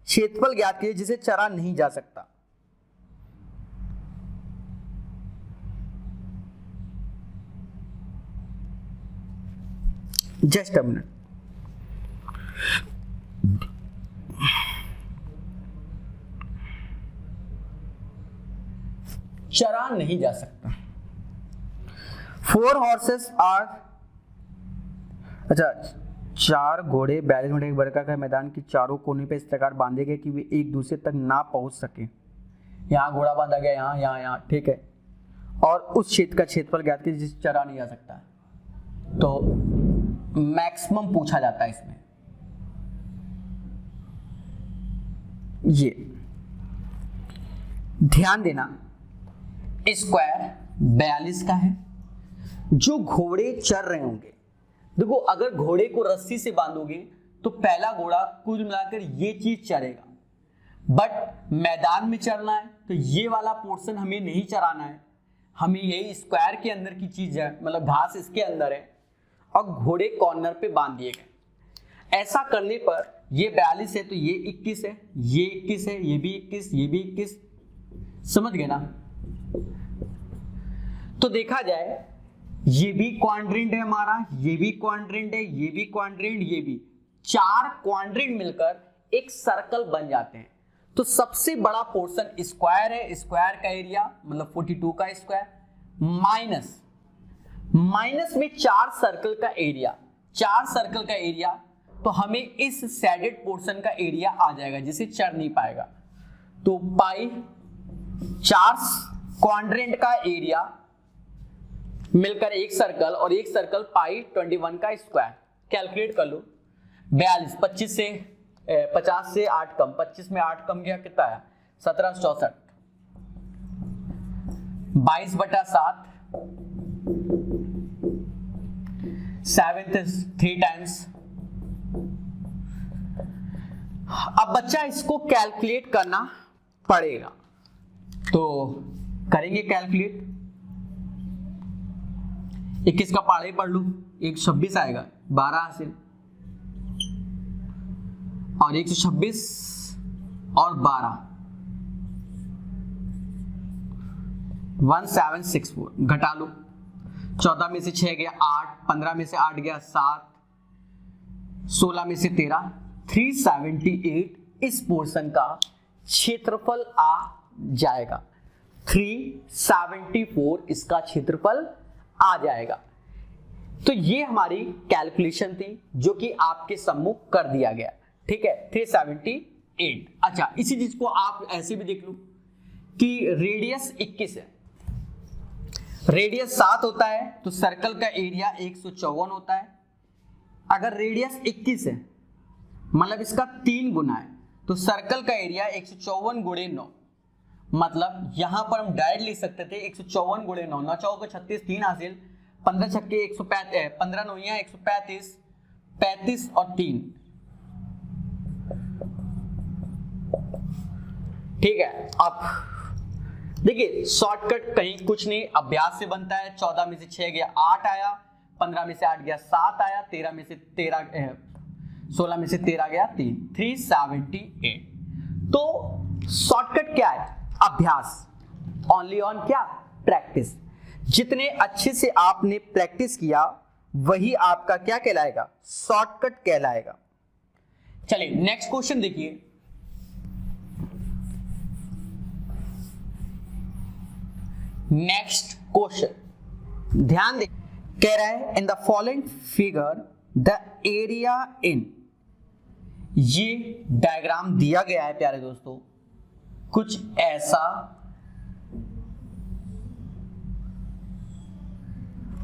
क्षेत्रफल ज्ञात कीजिए जिसे चरा नहीं जा सकता। Just a minute. चरा नहीं जा सकता। 4 हॉर्सेस आर, अच्छा 4 घोड़े 42 मीटर के वर्गाकार मैदान के चारों कोने पे इस प्रकार बांधे गए कि वे एक दूसरे तक ना पहुंच सके। यहाँ घोड़ा बांधा गया, यहाँ, ठीक है। और उस क्षेत्र का क्षेत्रफल ज्ञात कीजिए जिसे चरा नहीं जा सकता। तो मैक्सिमम पूछा जाता है इसमें। ये ध्यान देना, स्क्वायर 42 का है। जो घोड़े चर रहे होंगे, देखो अगर घोड़े को रस्सी से बांधोगे तो पहला घोड़ा कुल मिलाकर ये चीज चरेगा, बट मैदान में चरना है तो ये वाला पोर्शन हमें नहीं चराना है, हमें यही स्क्वायर के अंदर की चीज है, मतलब घास इसके अंदर है और घोड़े कॉर्नर पे बांध दिए गए। ऐसा करने पर ये 42 है तो ये 21 है, ये 21 है, ये भी 21, ये भी 21, समझ गए ना। तो देखा जाए ये भी क्वाड्रेंट है हमारा, ये भी क्वाड्रेंट है, ये भी क्वाड्रेंट, ये भी, 4 क्वाड्रेंट मिलकर एक सर्कल बन जाते हैं। तो सबसे बड़ा पोर्शन स्क्वायर है, स्क्वायर का एरिया मतलब 42 का स्क्वायर माइनस में 4 सर्कल का एरिया, 4 सर्कल का एरिया, तो हमें इस सैडेड पोर्शन का एरिया आ जाएगा जिसे चर नहीं पाएगा। तो पाई 4 क्वाड्रेंट का एरिया मिलकर एक सर्कल, और एक सर्कल पाई 21 का स्क्वायर। कैलकुलेट कर लो, 42 25 से 50 से 8 कम, 25 में 8 कम गया, कितना है 1764, 22/7, 7 3 टाइम्स। अब बच्चा इसको कैलकुलेट करना पड़ेगा, तो करेंगे कैलकुलेट। 21 का पहाड़ा ही पढ़ लो, 126 आएगा 12 हासिल, और 126 और 12 1764, घटा लो, 14 में से 6 गया 8, 15 में से 8 गया 7, 16 में से 13, 378 इस पोर्शन का क्षेत्रफल आ जाएगा। 374 इसका क्षेत्रफल आ जाएगा। तो ये हमारी कैलकुलेशन थी जो कि आपके सम्मुख कर दिया गया, ठीक है, 378। अच्छा, इसी चीज को आप ऐसे भी देख लो कि रेडियस 21 है, रेडियस 7 होता है तो सर्कल का एरिया 154 होता है। अगर रेडियस 21 है मतलब इसका 3 गुना है, तो सर्कल का एरिया 154 गुणे 9, मतलब यहां पर हम डायरेक्ट लिख सकते थे 154 गुणे 9, 9 चौको 36, 3 हासिल, 15 छक्के 135, 15 नौया 135, 35 और 3, ठीक है। अब देखिए शॉर्टकट कहीं कुछ नहीं, अभ्यास से बनता है। 14 में से 6 गया 8 आया, 15 में से 8 गया 7 आया, 13 में से 13 16 में से 13 गया 3, 378। तो शॉर्टकट क्या है? अभ्यास, ओनली ऑन क्या? प्रैक्टिस। जितने अच्छे से आपने प्रैक्टिस किया वही आपका क्या कहलाएगा? शॉर्टकट कहलाएगा। चलिए नेक्स्ट क्वेश्चन देखिए। नेक्स्ट क्वेश्चन ध्यान दे, कह रहा है in the following figure the area in, ये डायग्राम दिया गया है प्यारे दोस्तों कुछ ऐसा,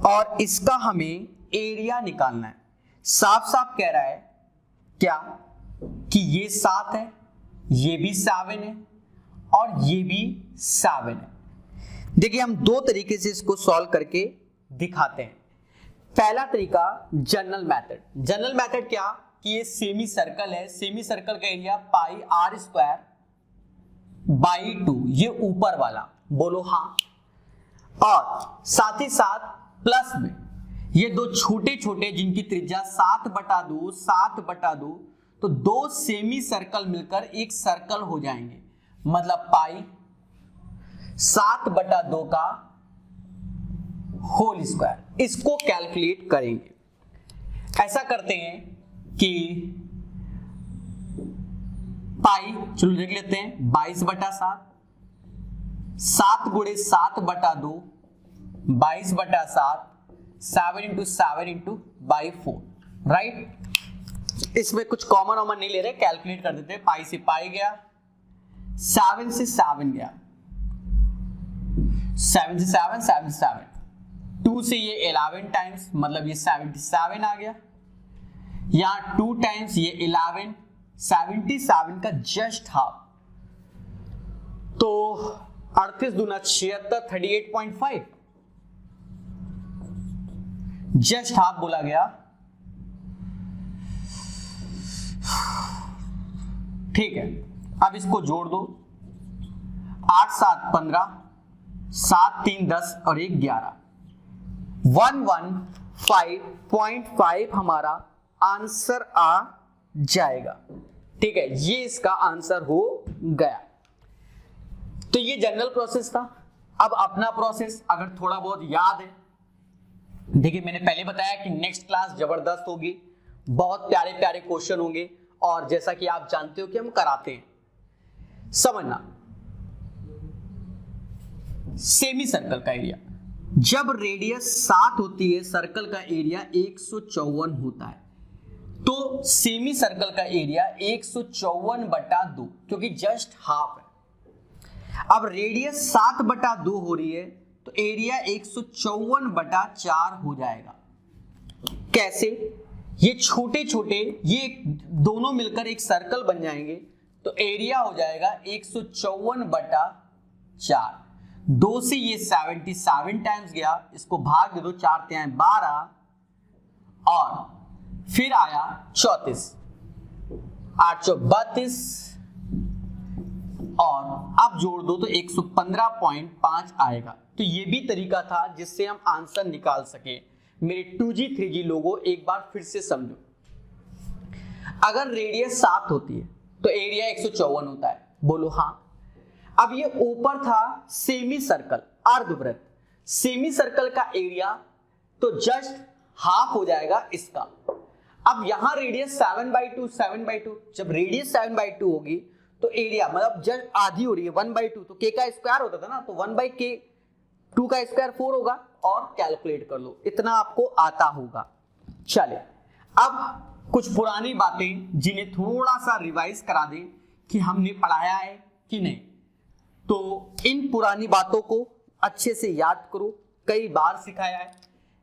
और इसका हमें एरिया निकालना है। साफ साफ कह रहा है क्या कि ये 7 है, ये भी 7 है और ये भी 7 है। देखिए हम दो तरीके से इसको सॉल्व करके दिखाते हैं। पहला तरीका जनरल मेथड। जनरल मेथड क्या कि ये सेमी सर्कल है, सेमी सर्कल का area pi r square by 2, ये ऊपर वाला, बोलो हाँ। और साथ ही साथ प्लस में ये दो छोटे छोटे जिनकी त्रिज्या 7/2 7/2, तो दो सेमी सर्कल मिलकर एक सर्कल हो जाएंगे, मतलब पाई 7/2 का होल स्क्वायर। इसको कैलकुलेट करेंगे। ऐसा करते हैं कि पाई, चलो देख लेते हैं, 22/7, 7 गुणे 7/2, 22/7, 7 × 7 × 4, राइट। इसमें कुछ कॉमन वॉमन नहीं ले रहे, कैलकुलेट कर देते हैं। पाई से पाई गया, 7 से 7 गया, 7 से 7, 7 से 7, 2 से ये 11 टाइम्स, मतलब ये 77 आ गया। यहां 2 टाइम्स ये 11, 77 का जस्ट हाफ, तो 38 दूना 76, 38.5 जस्ट हाफ बोला गया। ठीक है, अब इसको जोड़ दो, 8 7 15, 7 3 10 और 1 11, 115.5 हमारा आंसर आ जाएगा। ठीक है, ये इसका आंसर हो गया। तो ये जनरल प्रोसेस था। अब अपना प्रोसेस अगर थोड़ा बहुत याद है, देखिए मैंने पहले बताया कि नेक्स्ट क्लास जबरदस्त होगी, बहुत प्यारे प्यारे क्वेश्चन होंगे, और जैसा कि आप जानते हो कि हम कराते हैं। समझना, सेमी सर्कल का एरिया, जब रेडियस 7 होती है, सर्कल का एरिया 154 होता है, तो सेमी सर्कल का एरिया 154/2, क्योंकि जस्ट हाफ है। अब रेडियस 7/2 हो रही है, तो एरिया 154/4 हो जाएगा। कैसे? ये छोटे छोटे ये दोनों मिलकर एक सर्कल बन जाएंगे, तो एरिया हो जाएगा 154/4। 2 से ये 77 टाइम्स गया, इसको भाग दे दो, 4 × 12, और फिर आया 34, 8 × 32, और अब जोड़ दो तो 115.5 आएगा। तो ये भी तरीका था जिससे हम आंसर निकाल सके। मेरे 2G 3G लोगों, एक बार फिर से समझो, अगर रेडियस 7 होती है तो एरिया 154 होता है, बोलो हाँ। अब ये ऊपर था सेमी सर्कल, अर्धवृत्त, सेमी सर्कल का एरिया तो जस्ट हाफ हो जाएगा इसका। अब यहां रेडियस 7/2, 7/2, जब रेडियस 7/2 होगी तो एरिया मतलब जस्ट आधी हो रही है, 1/2, तो k का स्क्वायर होता था ना, तो 1/k, 2 का स्क्वायर 4 होगा, और कैलकुलेट कर लो, इतना आपको आता होगा। चले, अब कुछ पुरानी बातें जिन्हें थोड़ा सा रिवाइज करा दें कि हमने पढ़ाया है कि नहीं। तो इन पुरानी बातों को अच्छे से याद करो, कई बार सिखाया है।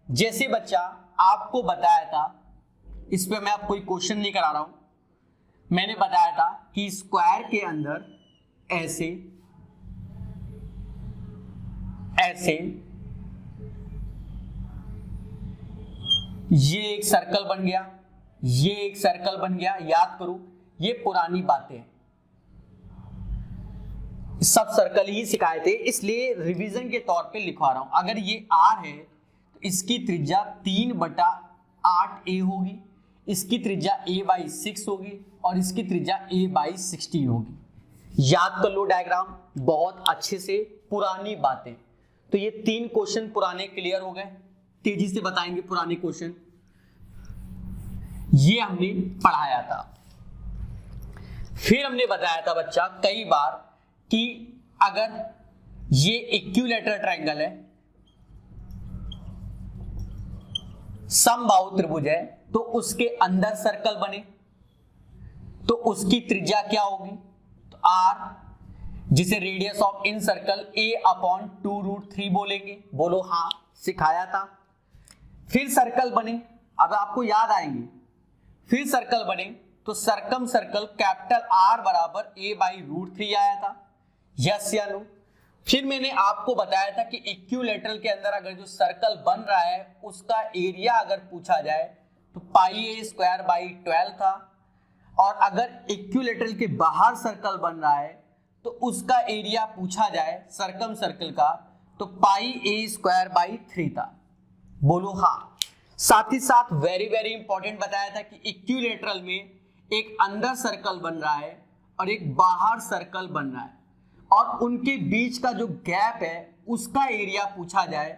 जैसे बच्चा आपको बताया था, इस पे मैं आपको कोई क्वेश्चन नहीं करा रहा हूं, मैंने बताया था कि स्क्वायर के अंदर ऐसे ऐसे ये एक सर्कल बन गया, ये एक सर्कल बन गया। याद करो, ये पुरानी बातें हैं, सब सर्कल ही सिखाए थे, इसलिए रिवीजन के तौर पे लिखवा रहा हूं। अगर ये r है तो इसकी त्रिज्या 3/8a होगी, इसकी त्रिज्या a/6 होगी, और इसकी त्रिज्या a/16 होगी। याद कर लो डायग्राम बहुत अच्छे से, पुरानी बातें। तो ये 3 क्वेश्चन पुराने क्लियर हो गए, तेजी से बताएंगे पुराने क्वेश्चन, ये हमने पढ़ाया था। फिर हमने बताया था बच्चा कई बार कि अगर ये इक्विलैटरल ट्रायंगल है, समबाहु त्रिभुज है, तो उसके अंदर सर्कल बने तो उसकी त्रिज्या क्या होगी, तो r, जिसे radius of in circle a/2√3 बोलेंगे, बोलो हाँ, सिखाया था। फिर सर्कल बने, अब आपको याद आएंगे, फिर सर्कल बने तो सरकम सर्कल कैपिटल R बराबर a/√3 आया था, यस या नो। फिर मैंने आपको बताया था कि इक्विलैटरल के अंदर अगर जो सर्कल बन रहा है उसका एरिया अगर पूछा जाए तो πa²/12 था, और अगर इक्विलैटरल के बाहर सर्कल बन रहा है तो उसका एरिया पूछा जाए सर्कम सर्कल का तो πa² 3 था। बोलो हाँ। साथ ही साथ वेरी वेरी इंपॉर्टेंट बताया था कि इक्विलैटरल में एक अंदर सर्कल बन रहा है और एक बाहर सर्कल बन रहा है, और उनके बीच का जो गैप है उसका एरिया पूछा जाए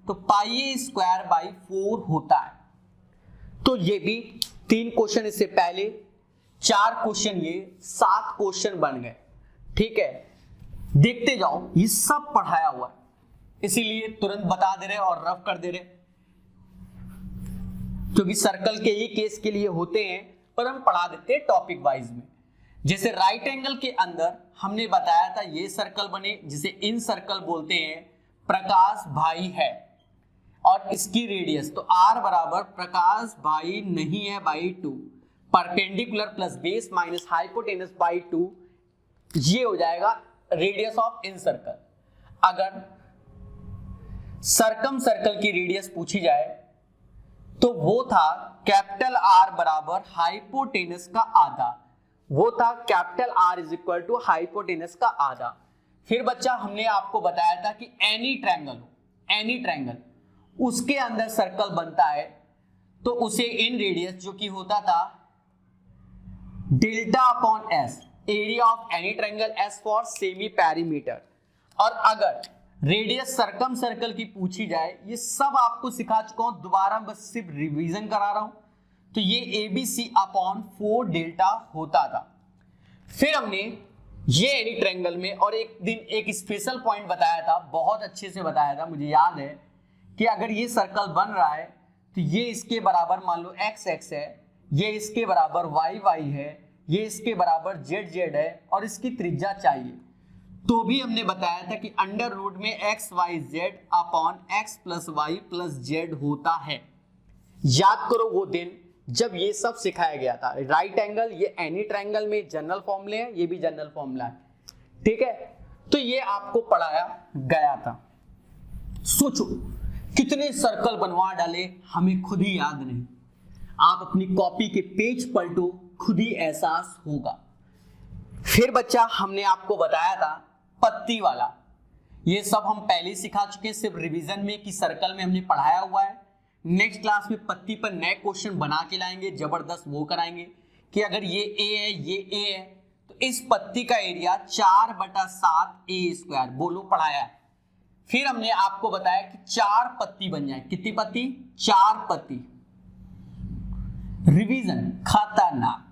तो πa²/4 होता है। तो ये भी 3 क्वेश्चन इससे पहले, 4 क्वेश्चन ये, 7 क्वेश्चन बन गए। ठीक है, देखते जाओ, ये सब पढ़ाया हुआ है, इसीलिए तुरंत बता दे रहे और रफ कर दे रहे, क्योंकि सर्कल के ही केस के लिए होते हैं, पर हम पढ़ा देते हैं टॉपिक वाइज में। जैसे राइट एंगल के अंदर हमने बताया था ये सर्कल बने जिसे इन सर्कल बोलते हैं, प्रकाश भाई है, और इसकी रेडियस तो r बराबर प्रकाश भाई नहीं है by 2, perpendicular plus base minus hypotenuse by 2, ये हो जाएगा रेडियस ऑफ इन सर्कल। अगर सर्कम सर्कल की रेडियस पूछी जाए तो वो था कैपिटल R बराबर हाइपोटेनस का आधा, वो था कैपिटल R is equal to hypotenuse का आधा। फिर बच्चा हमने आपको बताया था कि एनी ट्रायंगल हो, एनी ट्रायंगल उसके अंदर सर्कल बनता है तो उसे इन रेडियस जो कि होता था delta upon S, area of any triangle S for semi perimeter. और अगर रेडियस सर्कम सर्कल की पूछी जाए, ये सब आपको सिखा चुका हूं, दोबारा बस सिर्फ रिवीजन करा रहा हूं, तो ये ABC अपॉन 4 डेल्टा होता था। फिर हमने ये एनी ट्रायंगल में और एक दिन एक स्पेशल पॉइंट बताया था, बहुत अच्छे से बताया था, मुझे याद है कि अगर ये सर्कल बन रहा है तो ये इसके बराबर मान लो x है, ये इसके बराबर y है, ये इसके बराबर z है, और इसकी त्रिज्या चाहिए, तो भी हमने बताया था कि अंडर रूट में xyz upon x plus y plus z होता है। याद करो वो दिन जब ये सब सिखाया गया था। राइट एंगल ये एनी ट्रायंगल में जनरल फॉर्मूले हैं, ये भी जनरल फॉर्मूला है, ठीक है। तो ये आपको पढ़ाया गया था। सोचो कितने सर्कल बनवा डाले, हमें खुद ही याद नहीं, आप अपनी कॉपी के पेज पलटो, खुद ही एहसास होगा। फिर बच्चा हमने आपको बताया था पत्ती वाला, ये सब हम पहले ही सिखा चुके हैं, सिर्फ रिवीजन में कि सर्कल में हमने पढ़ाया हुआ है। नेक्स्ट क्लास में पत्ती पर नए क्वेश्चन बना के लाएंगे, जबरदस्त वो कराएंगे कि अगर ये a है, ये a है, तो इस पत्ती का एरिया 4/7 a², बोलो पढ़ाया है। फिर हमने आपको बताया कि 4 पत्ती बन जाए, कितनी पत्ती? 4 पत्ती। रिवीजन खतरनाक,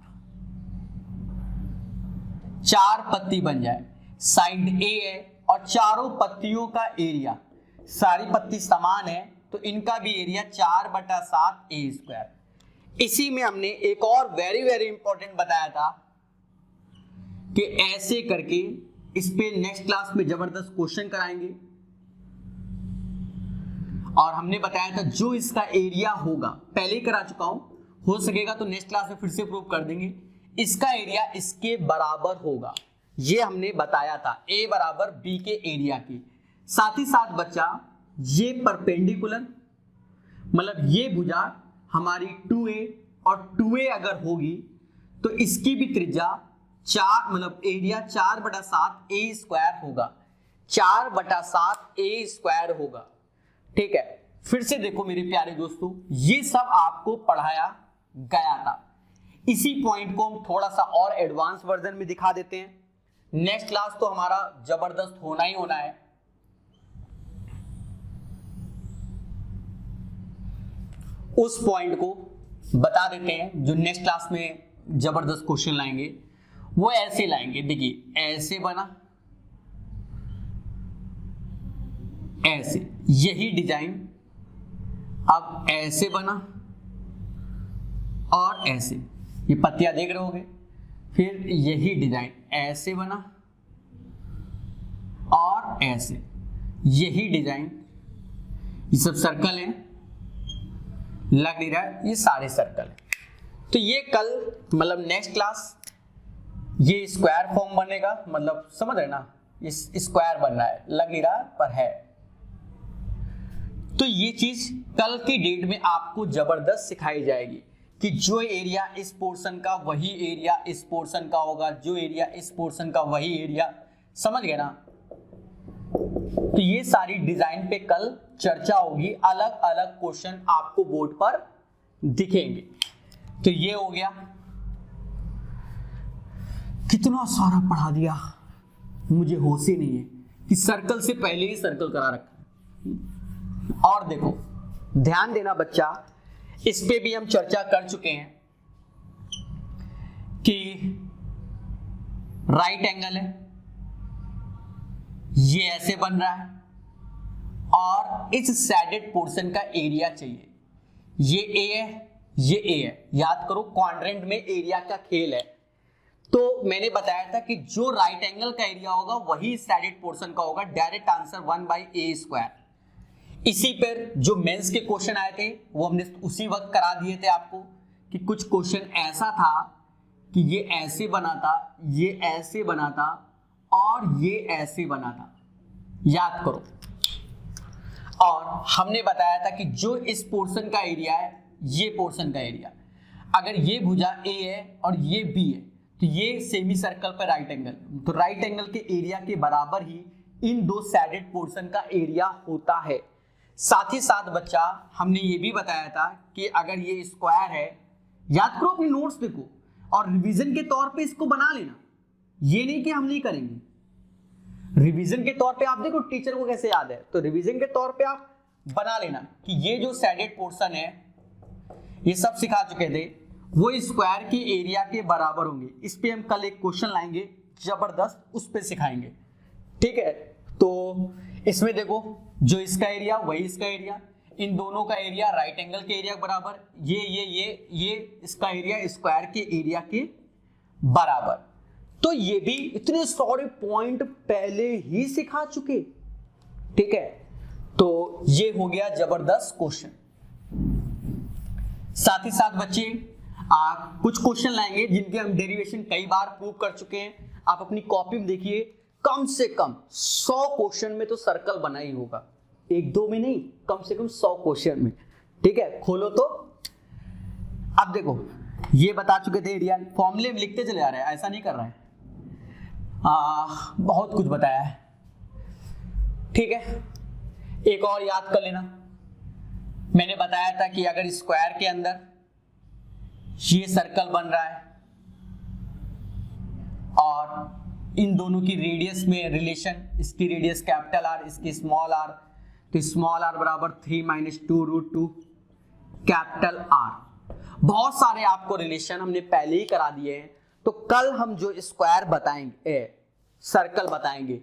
4 पत्ती बन जाए, साइड A है और चारों पत्तियों का एरिया, सारी पत्ती समान है तो इनका भी एरिया 4/7 a²। इसी में हमने एक और वेरी वेरी इंपॉर्टेंट बताया था कि ऐसे करके इस पे नेक्स्ट क्लास में जबरदस्त क्वेश्चन कराएंगे, और हमने बताया था जो इसका एरिया होगा, पहले ही करा चुका हूं, हो सकेगा तो नेक्स्ट क्लास में फिर से प्रूव कर देंगे, इसका एरिया इसके बराबर होगा, ये हमने बताया था, A बराबर B के एरिया की। साथ ही साथ बच्चा ये परपेंडिकुलर, मतलब ये भुजा हमारी 2A और 2A अगर होगी तो इसकी भी त्रिज्या 4, मतलब एरिया 4/7 a² होगा, 4/7 a² होगा, ठीक है। फिर से देखो मेरे प्यारे दोस्तों, ये सब आपको पढ़ाया गया था। इसी पॉइंट को हम थोड़ा सा और एडवांस वर्जन में दिखा देते हैं। नेक्स्ट क्लास तो हमारा जबरदस्त होना ही होना है। उस पॉइंट को बता देते हैं जो नेक्स्ट क्लास में जबरदस्त क्वेश्चन लाएंगे, वो ऐसे लाएंगे। देखिए ऐसे बना, ऐसे, यही डिजाइन अब ऐसे बना और ऐसे, ये पत्तियां देख रहे होगे। फिर यही डिजाइन ऐसे बना और ऐसे, यही डिजाइन, ये सब सर्कल है, लग नहीं रहा है, ये सारे सर्कल है। तो ये कल मतलब नेक्स्ट क्लास ये स्क्वायर फॉर्म बनेगा, मतलब समझ रहे ना, इस स्क्वायर बन रहा है, लग नहीं रहा पर है। तो ये चीज कल की डेट में आपको जबरदस्त सिखाई जाएगी कि जो एरिया इस पोर्शन का वही एरिया इस पोर्शन का होगा, जो एरिया इस पोर्शन का वही एरिया, समझ गए ना। तो ये सारी डिजाइन पे कल चर्चा होगी, अलग अलग क्वेश्चन आपको बोर्ड पर दिखेंगे। तो ये हो गया, कितना सारा पढ़ा दिया, मुझे होश ही नहीं है कि सर्कल से पहले ही सर्कल करा रखा है। और देखो ध्यान देना बच्चा, इस पे भी हम चर्चा कर चुके हैं कि राइट एंगल है, ये ऐसे बन रहा है और इस सैडेड पोर्शन का एरिया चाहिए, ये ए है, ये ए है। याद करो क्वाड्रेंट में एरिया का खेल है। तो मैंने बताया था कि जो राइट एंगल का एरिया होगा वही सैडेड पोर्शन का होगा। Direct answer 1/a²। इसी पर जो मेंस के क्वेश्चन आए थे वो हमने उसी वक्त करा दिए थे आपको कि कुछ क्वेश्चन ऐसा था कि ये ऐसे बना था, ये ऐसे बना था और ये ऐसे बना था, याद करो। और हमने बताया था कि जो इस पोर्शन का एरिया है, ये पोर्शन का एरिया, अगर ये भुजा ए है और ये बी है तो ये सेमी सर्कल पर राइट एंगल, तो राइट एंगल के एरिया के बराबर ही इन दो सैडेड पोर्शन का एरिया होता है। साथ ही साथ बच्चा हमने ये भी बताया था कि अगर ये स्क्वायर है, याद करो अपनी नोट्स देखो और रिवीजन के तौर पे इसको बना लेना, ये नहीं कि हम नहीं करेंगे। रिवीजन के तौर पे आप देखो टीचर को कैसे याद है, तो रिवीजन के तौर पे आप बना लेना कि ये जो सैडेड पोर्शन है, ये सब सिखा चुके थे, वो स्क्वायर के एरिया के बराबर होंगे। इस पे हम कल एक क्वेश्चन लाएंगे जबरदस्त, उस पे सिखाएंगे, ठीक है। तो इसमें देखो जो इसका एरिया वही इसका एरिया, इन दोनों का एरिया राइट एंगल के एरिया के बराबर, ये इसका एरिया स्क्वायर के एरिया के बराबर। तो ये भी इतने सारे पॉइंट पहले ही सिखा चुके, ठीक है। तो ये हो गया जबरदस्त क्वेश्चन। साथ ही साथ बच्चे कुछ क्वेश्चन लाएंगे जिनके हम डेरिवेशन कई बार प्रूव कर चुके हैं। आप अपनी कॉपी में देखिए, कम से कम 100 क्वेश्चन में तो सर्कल बना ही होगा, 1-2 में नहीं, कम से कम 100 क्वेश्चन में, ठीक है। खोलो तो अब देखो, ये बता चुके थे एरिया, फॉर्मूले में लिखते चले आ रहे हैं, ऐसा नहीं कर रहे हैं, बहुत कुछ बताया है, ठीक है। एक और याद कर लेना, मैंने बताया था कि अगर स्क्वायर के अंदर ये सर्कल बन रहा है और इन दोनों की रेडियस में रिलेशन, इसकी रेडियस कैपिटल आर, इसकी स्मॉल आर, तो स्मॉल आर बराबर 3 - 2√2 कैपिटल आर। बहुत सारे आपको रिलेशन हमने पहले ही करा दिए हैं। तो कल हम जो स्क्वायर बताएंगे, सर्कल बताएंगे,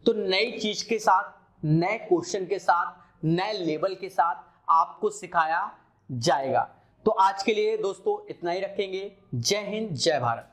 तो नई चीज के साथ, नए क्वेश्चन के साथ, नए लेवल के साथ आपको सिखाया जाएगा। तो आज के लिए दोस्तों इतना ही रखेंगे। जय हिंद, जय भारत।